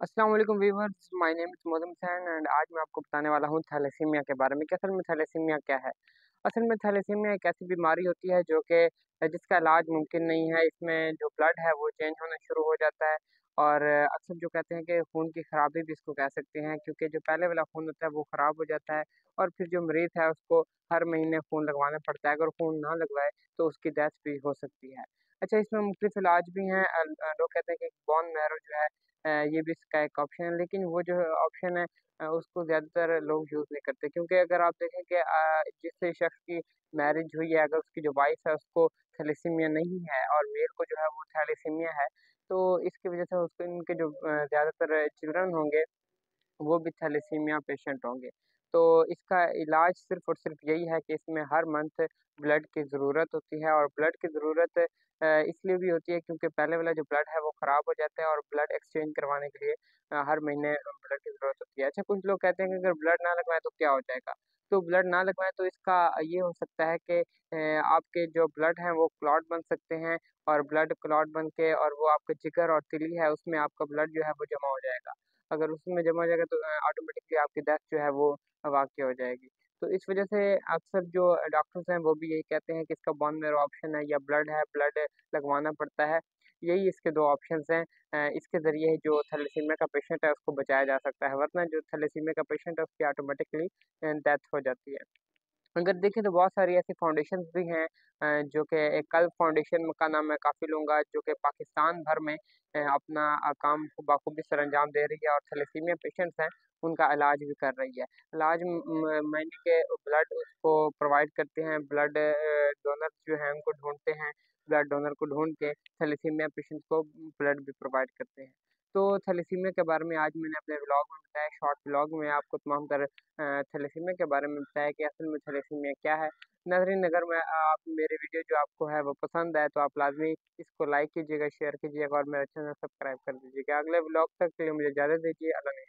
अस्सलाम वालेकुम viewers, my name is Mohammad Hussain and आज मैं आपको बताने वाला हूँ थैलेसीमिया के बारे में कि असल में थैलेसीमिया क्या है। असल में थैलेसीमिया एक ऐसी बीमारी होती है जो कि जिसका इलाज मुमकिन नहीं है। इसमें जो ब्लड है वो चेंज होना शुरू हो जाता है और अक्सर जो कहते हैं कि खून की खराबी भी इसको कह सकते हैं, क्योंकि जो पहले वाला खून होता है वो ख़राब हो जाता है और फिर जो मरीज़ है उसको हर महीने खून लगवाना पड़ता है। अगर खून ना लगवाए तो उसकी डेथ भी हो सकती है। अच्छा, इसमें मुख्तलिफ इलाज भी हैं। लोग कहते हैं कि बोन मैरो जो है ये भी इसका एक ऑप्शन है, लेकिन वो जो ऑप्शन है उसको ज़्यादातर लोग यूज़ नहीं करते, क्योंकि अगर आप देखें कि जिस शख्स की मैरिज हुई है, अगर उसकी जो वाइफ़ है उसको थैलेसीमिया नहीं है और मेल को जो है वो थैलेसीमिया है, तो इसकी वज़ह से उसको इनके जो ज़्यादातर चिल्ड्रन होंगे वो भी थैलेसीमिया पेशेंट होंगे। तो इसका इलाज सिर्फ़ और सिर्फ़ यही है कि इसमें हर मंथ ब्लड की ज़रूरत होती है और ब्लड की ज़रूरत इसलिए भी होती है क्योंकि पहले वाला जो ब्लड है वो ख़राब हो जाता है और ब्लड एक्सचेंज करवाने के लिए हर महीने ब्लड की ज़रूरत होती है। अच्छा, कुछ लोग कहते हैं कि अगर ब्लड ना लगवाएँ तो क्या हो जाएगा? तो ब्लड ना लगवाएँ तो इसका ये हो सकता है कि आपके जो ब्लड हैं वो क्लॉट बन सकते हैं और ब्लड क्लॉट बन के और वो आपके जिगर और तिली है उसमें आपका ब्लड जो है वो जमा हो जाएगा। अगर उसमें जमा हो जाएगा तो ऑटोमेटिकली आपकी डेथ जो है वो वाक़ई हो जाएगी। तो इस वज़ह से अक्सर जो डॉक्टर्स हैं वो भी यही कहते हैं कि इसका बोन मैरो ऑप्शन है या ब्लड है, ब्लड लगवाना पड़ता है। यही इसके 2 ऑप्शंस हैं। इसके ज़रिए जो थैलेसीमिया का पेशेंट है उसको बचाया जा सकता है, वरना जो थैलेसीमिया का पेशेंट है उसकी ऑटोमेटिकली डेथ हो जाती है। अगर देखें तो बहुत सारी ऐसी फाउंडेशंस भी हैं जो कि एक कल्ब फाउंडेशन का नाम मैं काफ़ी लूँगा, जो कि पाकिस्तान भर में अपना काम को बाखूबी सरअंजाम दे रही है और थैलेसीमिया पेशेंट्स हैं, उनका इलाज भी कर रही है। इलाज महीने के ब्लड उसको प्रोवाइड करते हैं, ब्लड डोनर्स जो हैं उनको ढूँढते हैं, ब्लड डोनर को ढूँढ के थैलेसीमिया पेशेंट्स को ब्लड भी प्रोवाइड करते हैं। तो थैलेसीमिया के बारे में आज मैंने अपने व्लॉग में बताया, शॉर्ट व्लॉग में आपको तमाम तर थैलेसीमिया के बारे में बताया कि असल में थैलेसीमिया क्या है। नाज़रीन, अगर मैं आप मेरे वीडियो जो आपको है वो पसंद आए तो आप लाज़मी इसको लाइक कीजिएगा, शेयर कीजिएगा और मेरा चैनल सब्सक्राइब कर दीजिएगा। अगले व्लॉग तक के लिए मुझे इजाज़त दीजिए। अल्लाह ने